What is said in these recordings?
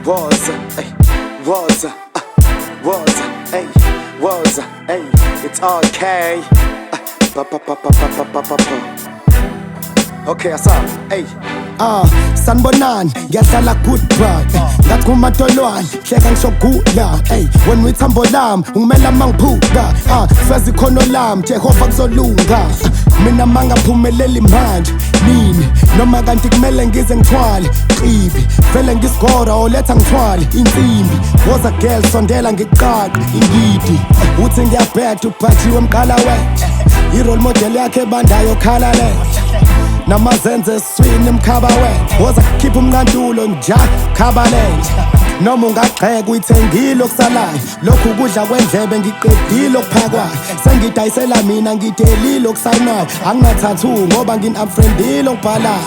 It's okay. Okay, asap, hey. Sanibonani, ngiyahlala goodbye ngathi kumatolwane, hleka ngishogula when withambo lami, ungimela mangiphuka feza ikhono lami, Jehova kuzolunga mina mangaphumeleli manje, nini noma kanti kumele ngize ngithwale qibi, vele ngisigora oletha ngithwale insimbi, woza girl sondela ngiqaqe ingidi, uthi ngiyabheda ubhajiwe mqala wethu, i-role model yakhe ebandayo khala lethu namazenze eswini mkhaba wethu, woza khipha umnqantulo nja khabalenje noma ungagxeka uyithengile okusalayo, lokhu kudla kwendlebe ngiqedile okuphakwayo, sengidayisela mina ngidelile okusayinayo, angingathathu ngoba ngini-unfriendile okubhalayo,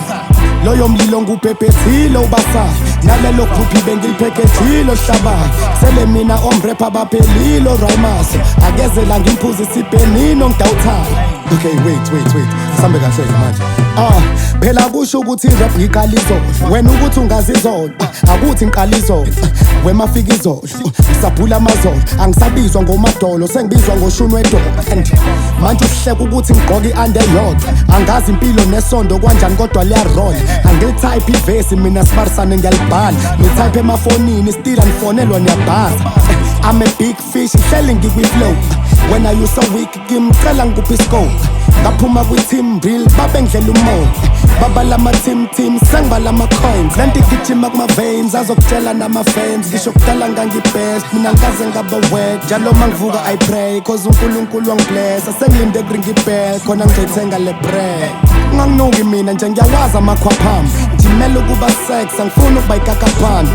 loyo mlilo ngubhebhethile ubasayo, nalelo phuphi bengiliphekethile ohlabayo, sele mina omrepha abaphelile oraymaso, akeze la ngimphuzisa ibhenini ngidawuthayo. Okay, wait, sambe kahle manje. Phela kusho ukuthi i-rap ngiqala izolo, wena ukuthi ungazizolo, akuthi ngiqala izolo, wemafika izolo, ngisaphula amazolo, angisabizwa ngomadolo, sengibizwa ngoshuni wedolo, and manje uhleka ukuthi ngigqoke i-under yodwa, angazi impilo nesondo kwanjani kodwa liyarola, angilitype ivesi mina sibarisane ngiyalibhala, ngitype emafonini still angifonelwa niyabhaza, I'm a big fish, hleli ngikwi-flow, when are you so weak, ngimcela ngikuphi iscope, ngaphuma kwi-team real, babe ngidlela umoya, babala ama-team sengibala ama-coins, lento igijima kuma-veins, azokutshela nama-fans, ngisho kudala ngangibest, mina ngikaze ngaba wet, njalo mangivuka I pray, cause uNkulunkulu wangiblessa, sengilinde kuringa ibell, khona ngizoyithenga le bread, unganginuki mina nje ngiyawazi amakhwaphami, njimele ukuba sex, angifuni ukuba ikakaphani,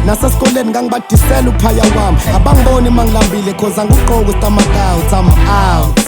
nasesikoleni ngangibadisela uphaya wami, abangiboni mangilambile cause angugqoki ustamakawu, I'm out.